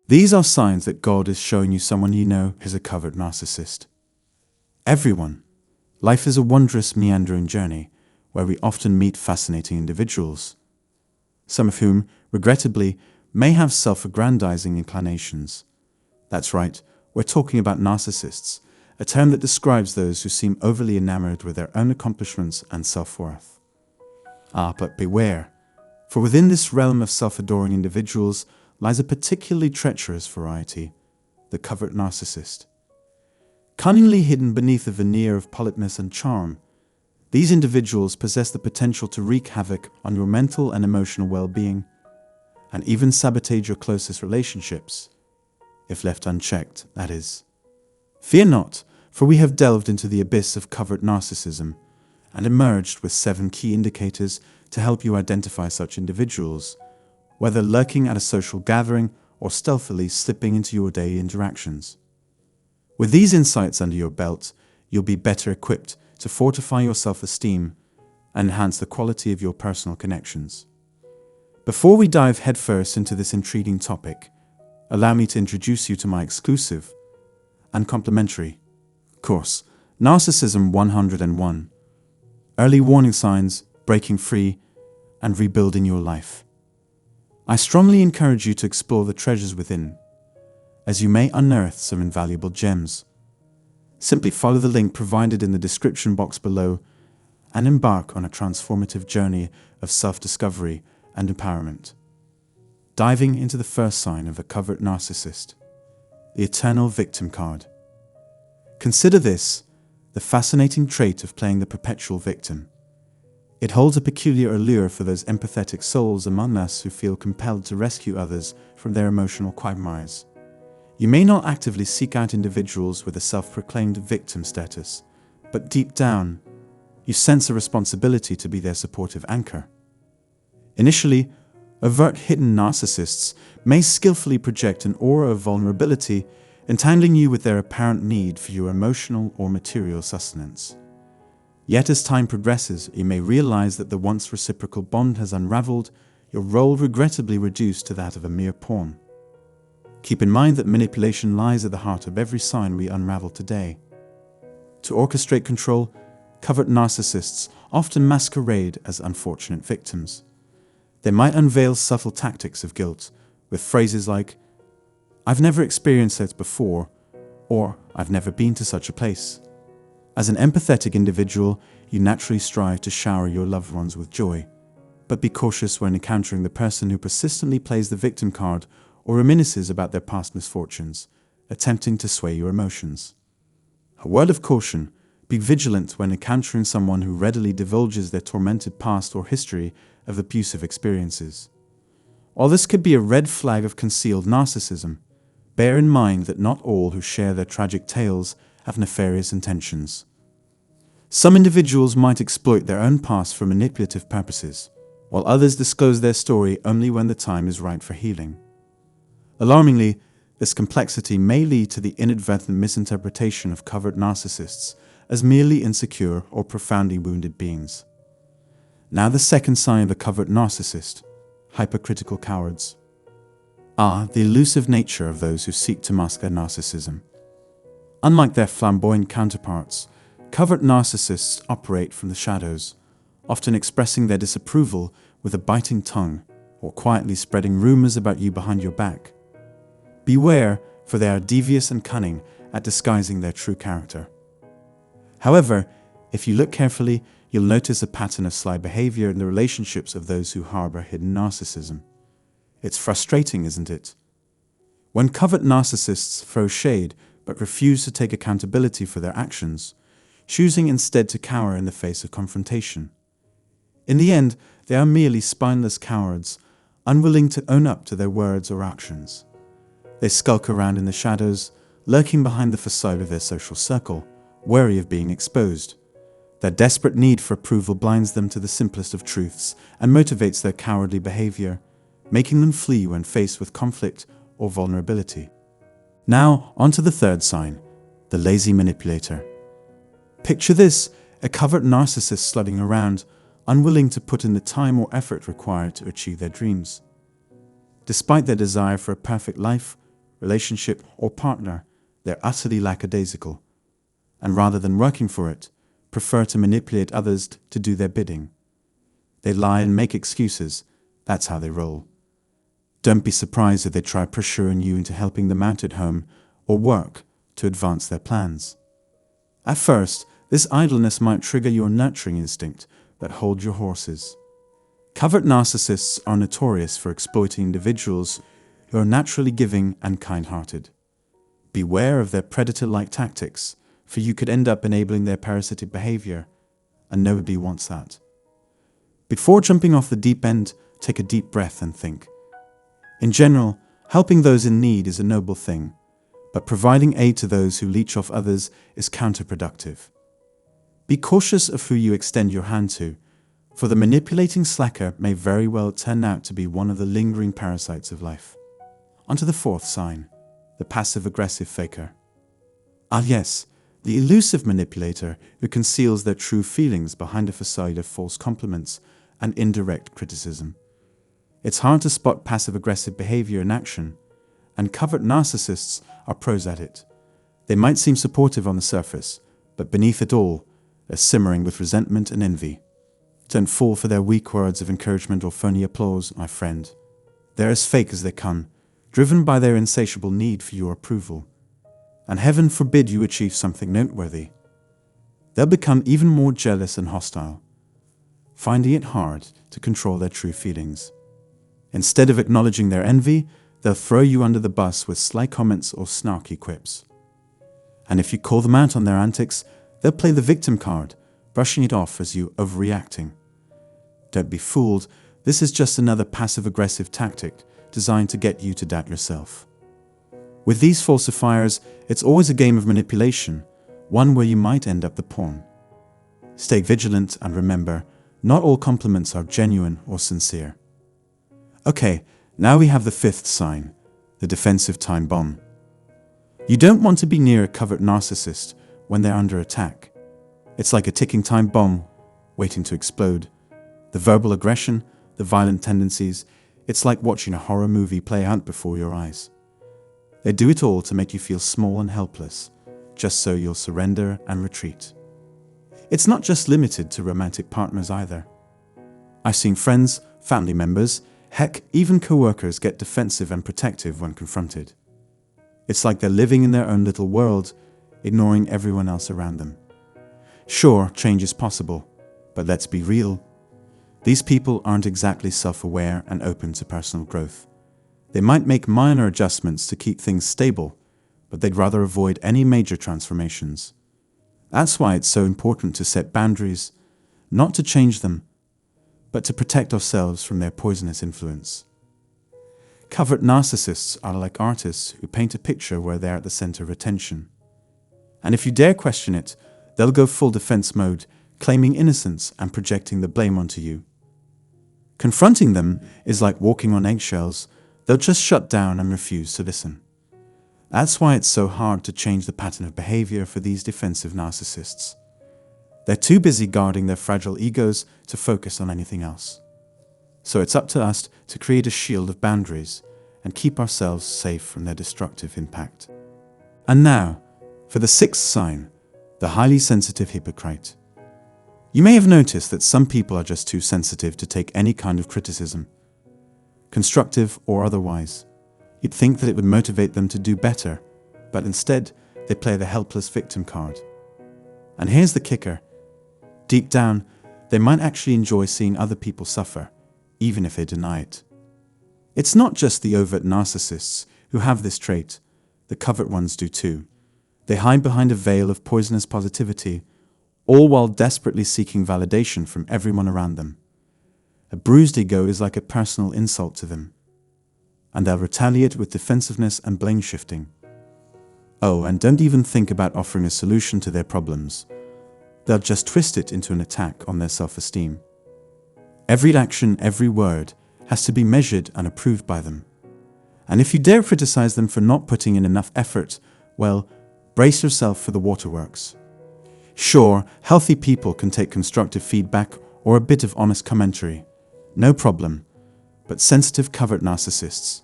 These are signs that God is showing you someone you know is a covert narcissist. Everyone. Life is a wondrous, meandering journey where we often meet fascinating individuals, some of whom, regrettably, may have self-aggrandizing inclinations. That's right, we're talking about narcissists, a term that describes those who seem overly enamored with their own accomplishments and self-worth. But beware, for within this realm of self-adoring individuals lies a particularly treacherous variety, the covert narcissist. Cunningly hidden beneath a veneer of politeness and charm, these individuals possess the potential to wreak havoc on your mental and emotional well-being, and even sabotage your closest relationships, if left unchecked, that is. Fear not, for we have delved into the abyss of covert narcissism and emerged with 7 key indicators to help you identify such individuals, whether lurking at a social gathering or stealthily slipping into your daily interactions. With these insights under your belt, you'll be better equipped to fortify your self-esteem and enhance the quality of your personal connections. Before we dive headfirst into this intriguing topic, allow me to introduce you to my exclusive and complimentary course, Narcissism 101, Early Warning Signs, Breaking Free, and Rebuilding Your Life. I strongly encourage you to explore the treasures within, as you may unearth some invaluable gems. Simply follow the link provided in the description box below and embark on a transformative journey of self-discovery and empowerment. Diving into the first sign of a covert narcissist, the eternal victim card. Consider this, the fascinating trait of playing the perpetual victim. It holds a peculiar allure for those empathetic souls among us who feel compelled to rescue others from their emotional quagmires. You may not actively seek out individuals with a self-proclaimed victim status, but deep down, you sense a responsibility to be their supportive anchor. Initially, overt hidden narcissists may skillfully project an aura of vulnerability, entangling you with their apparent need for your emotional or material sustenance. Yet as time progresses, you may realize that the once reciprocal bond has unraveled, your role regrettably reduced to that of a mere pawn. Keep in mind that manipulation lies at the heart of every sign we unravel today. To orchestrate control, covert narcissists often masquerade as unfortunate victims. They might unveil subtle tactics of guilt with phrases like, "I've never experienced it before," or "I've never been to such a place." As an empathetic individual, you naturally strive to shower your loved ones with joy, but be cautious when encountering the person who persistently plays the victim card or reminisces about their past misfortunes, attempting to sway your emotions. A word of caution, be vigilant when encountering someone who readily divulges their tormented past or history of abusive experiences. While this could be a red flag of concealed narcissism, bear in mind that not all who share their tragic tales have nefarious intentions. Some individuals might exploit their own past for manipulative purposes, while others disclose their story only when the time is right for healing. Alarmingly, this complexity may lead to the inadvertent misinterpretation of covert narcissists as merely insecure or profoundly wounded beings. Now the second sign of a covert narcissist, hypercritical cowards. The elusive nature of those who seek to mask their narcissism. Unlike their flamboyant counterparts, covert narcissists operate from the shadows, often expressing their disapproval with a biting tongue or quietly spreading rumors about you behind your back. Beware, for they are devious and cunning at disguising their true character. However, if you look carefully, you'll notice a pattern of sly behavior in the relationships of those who harbor hidden narcissism. It's frustrating, isn't it? When covert narcissists throw shade but refuse to take accountability for their actions, choosing instead to cower in the face of confrontation. In the end, they are merely spineless cowards, unwilling to own up to their words or actions. They skulk around in the shadows, lurking behind the facade of their social circle, wary of being exposed. Their desperate need for approval blinds them to the simplest of truths and motivates their cowardly behavior, making them flee when faced with conflict or vulnerability. Now, onto the third sign, the lazy manipulator. Picture this, a covert narcissist sledding around, unwilling to put in the time or effort required to achieve their dreams. Despite their desire for a perfect life, relationship, or partner, they're utterly lackadaisical, and rather than working for it, prefer to manipulate others to do their bidding. They lie and make excuses. That's how they roll. Don't be surprised if they try pressuring you into helping them out at home or work to advance their plans. At first, this idleness might trigger your nurturing instinct that holds your horses. Covert narcissists are notorious for exploiting individuals who are naturally giving and kind-hearted. Beware of their predator-like tactics, for you could end up enabling their parasitic behavior, and nobody wants that. Before jumping off the deep end, take a deep breath and think. In general, helping those in need is a noble thing, but providing aid to those who leech off others is counterproductive. Be cautious of who you extend your hand to, for the manipulating slacker may very well turn out to be one of the lingering parasites of life. Onto the fourth sign, the passive-aggressive faker. Ah yes, the elusive manipulator who conceals their true feelings behind a facade of false compliments and indirect criticism. It's hard to spot passive-aggressive behavior in action, and covert narcissists are pros at it. They might seem supportive on the surface, but beneath it all, they're simmering with resentment and envy. Don't fall for their weak words of encouragement or phony applause, my friend. They're as fake as they come, driven by their insatiable need for your approval. And heaven forbid you achieve something noteworthy. They'll become even more jealous and hostile, finding it hard to control their true feelings. Instead of acknowledging their envy, they'll throw you under the bus with sly comments or snarky quips. And if you call them out on their antics, they'll play the victim card, brushing it off as you overreacting. Don't be fooled, this is just another passive-aggressive tactic designed to get you to doubt yourself. With these falsifiers, it's always a game of manipulation, one where you might end up the pawn. Stay vigilant and remember, not all compliments are genuine or sincere. Okay, now we have the fifth sign, the defensive time bomb. You don't want to be near a covert narcissist when they're under attack. It's like a ticking time bomb waiting to explode. The verbal aggression, the violent tendencies, it's like watching a horror movie play out before your eyes. They do it all to make you feel small and helpless, just so you'll surrender and retreat. It's not just limited to romantic partners either. I've seen friends, family members, heck, even co-workers get defensive and protective when confronted. It's like they're living in their own little world, ignoring everyone else around them. Sure, change is possible, but let's be real. These people aren't exactly self-aware and open to personal growth. They might make minor adjustments to keep things stable, but they'd rather avoid any major transformations. That's why it's so important to set boundaries, not to change them, but to protect ourselves from their poisonous influence. Covert narcissists are like artists who paint a picture where they're at the center of attention. And if you dare question it, they'll go full defense mode, claiming innocence and projecting the blame onto you. Confronting them is like walking on eggshells. They'll just shut down and refuse to listen. That's why it's so hard to change the pattern of behavior for these defensive narcissists. They're too busy guarding their fragile egos to focus on anything else. So it's up to us to create a shield of boundaries and keep ourselves safe from their destructive impact. And now, for the sixth sign, the highly sensitive hypocrite. You may have noticed that some people are just too sensitive to take any kind of criticism, constructive or otherwise. You'd think that it would motivate them to do better, but instead, they play the helpless victim card. And here's the kicker. Deep down, they might actually enjoy seeing other people suffer, even if they deny it. It's not just the overt narcissists who have this trait, the covert ones do too. They hide behind a veil of poisonous positivity, all while desperately seeking validation from everyone around them. A bruised ego is like a personal insult to them, and they'll retaliate with defensiveness and blame shifting. Oh, and don't even think about offering a solution to their problems. They'll just twist it into an attack on their self-esteem. Every action, every word has to be measured and approved by them. And if you dare criticize them for not putting in enough effort, well, brace yourself for the waterworks. Sure, healthy people can take constructive feedback or a bit of honest commentary. No problem. But sensitive covert narcissists,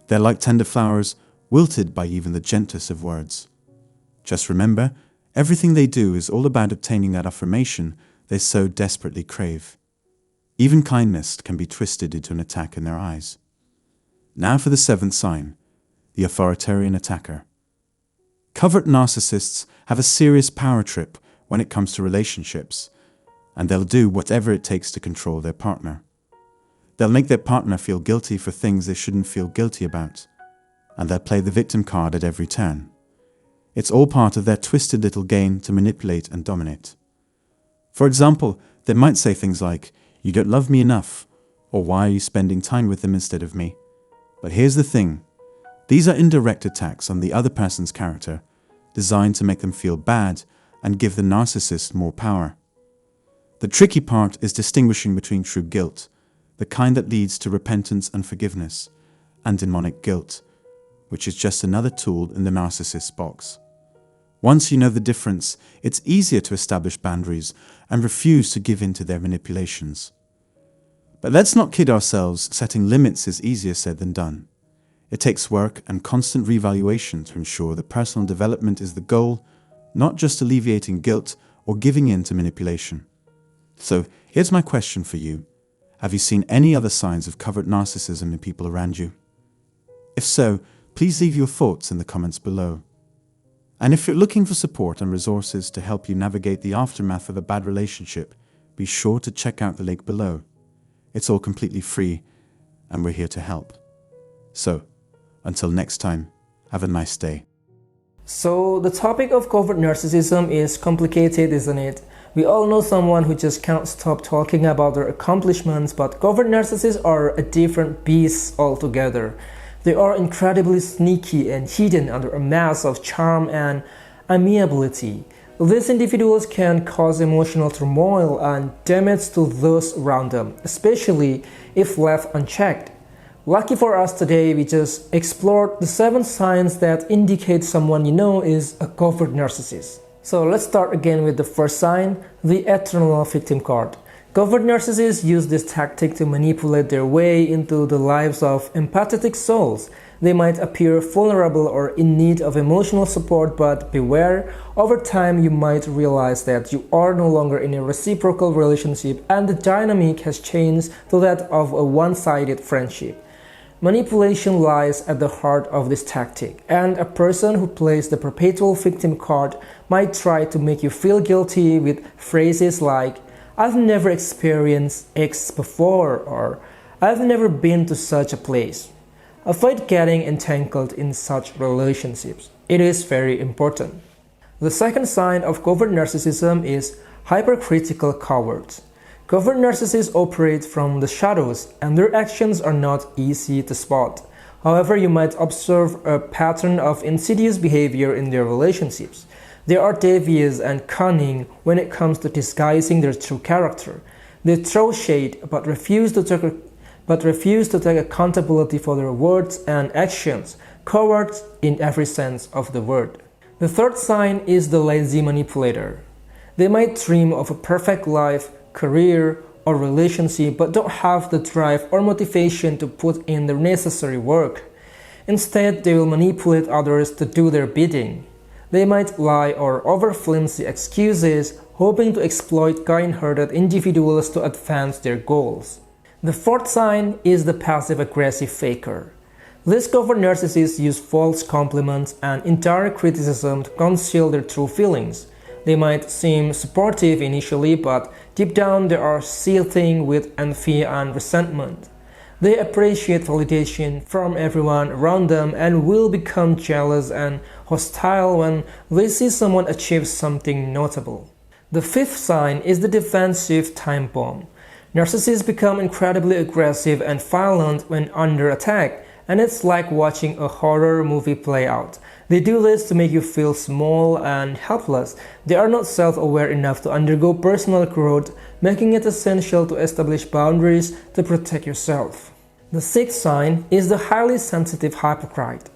they're like tender flowers, wilted by even the gentlest of words. Just remember, everything they do is all about obtaining that affirmation they so desperately crave. Even kindness can be twisted into an attack in their eyes. Now for the seventh sign, the authoritarian attacker. Covert narcissists have a serious power trip when it comes to relationships, and they'll do whatever it takes to control their partner. They'll make their partner feel guilty for things they shouldn't feel guilty about, and they'll play the victim card at every turn. It's all part of their twisted little game to manipulate and dominate. For example, they might say things like, "You don't love me enough," or "Why are you spending time with them instead of me?" But here's the thing. These are indirect attacks on the other person's character, designed to make them feel bad and give the narcissist more power. The tricky part is distinguishing between true guilt, the kind that leads to repentance and forgiveness, and demonic guilt, which is just another tool in the narcissist's box. Once you know the difference, it's easier to establish boundaries and refuse to give in to their manipulations. But let's not kid ourselves, setting limits is easier said than done. It takes work and constant reevaluation to ensure that personal development is the goal, not just alleviating guilt or giving in to manipulation. So here's my question for you. Have you seen any other signs of covert narcissism in people around you? If so, please leave your thoughts in the comments below. And if you're looking for support and resources to help you navigate the aftermath of a bad relationship, be sure to check out the link below. It's all completely free, and we're here to help. So, until next time, have a nice day. So, the topic of covert narcissism is complicated, isn't it? We all know someone who just can't stop talking about their accomplishments, but covert narcissists are a different beast altogether. They are incredibly sneaky and hidden under a mask of charm and amiability. These individuals can cause emotional turmoil and damage to those around them, especially if left unchecked. Lucky for us today, we just explored the 7 signs that indicate someone you know is a covert narcissist. So let's start again with the first sign, the eternal victim card. Covert narcissists use this tactic to manipulate their way into the lives of empathetic souls. They might appear vulnerable or in need of emotional support, but beware, over time you might realize that you are no longer in a reciprocal relationship and the dynamic has changed to that of a one-sided friendship. Manipulation lies at the heart of this tactic, and a person who plays the perpetual victim card might try to make you feel guilty with phrases like, "I've never experienced X before," or "I've never been to such a place." Avoid getting entangled in such relationships. It is very important. The second sign of covert narcissism is hypercritical cowards. Covert narcissists operate from the shadows, and their actions are not easy to spot. However, you might observe a pattern of insidious behavior in their relationships. They are devious and cunning when it comes to disguising their true character. They throw shade but refuse to take accountability for their words and actions, cowards in every sense of the word. The third sign is the lazy manipulator. They might dream of a perfect life, career, or relationship but don't have the drive or motivation to put in the necessary work. Instead, they will manipulate others to do their bidding. They might lie or offer flimsy excuses, hoping to exploit kind-hearted individuals to advance their goals. The fourth sign is the passive-aggressive faker. These covert narcissists use false compliments and indirect criticism to conceal their true feelings. They might seem supportive initially, but deep down they are seething with envy and resentment. They appreciate validation from everyone around them and will become jealous and hostile when they see someone achieve something notable. The fifth sign is the defensive time bomb. Narcissists become incredibly aggressive and violent when under attack, and it's like watching a horror movie play out. They do this to make you feel small and helpless. They are not self-aware enough to undergo personal growth, making it essential to establish boundaries to protect yourself. The sixth sign is the highly sensitive hypocrite.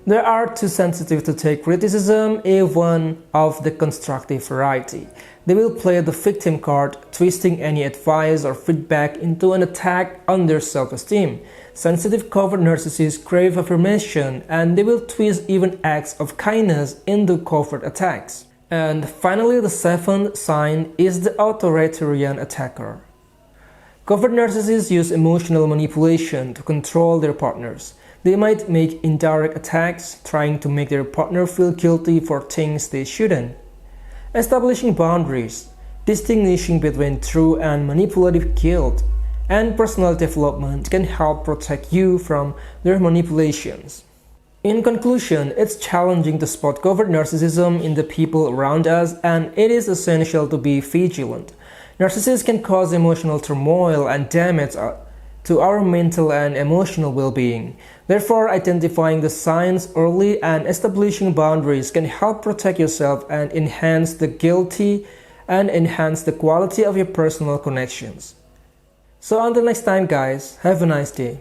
They are too sensitive to take criticism, even of the constructive variety. They will play the victim card, twisting any advice or feedback into an attack on their self-esteem. Sensitive covert narcissists crave affirmation, and they will twist even acts of kindness into covert attacks. And finally, the seventh sign is the authoritarian attacker. Covert narcissists use emotional manipulation to control their partners. They might make indirect attacks, trying to make their partner feel guilty for things they shouldn't. Establishing boundaries, distinguishing between true and manipulative guilt, and personal development can help protect you from their manipulations. In conclusion, it's challenging to spot covert narcissism in the people around us, and it is essential to be vigilant. Narcissists can cause emotional turmoil and damage to our mental and emotional well-being. Therefore, identifying the signs early and establishing boundaries can help protect yourself and enhance the quality of your personal connections. So until next time guys, have a nice day.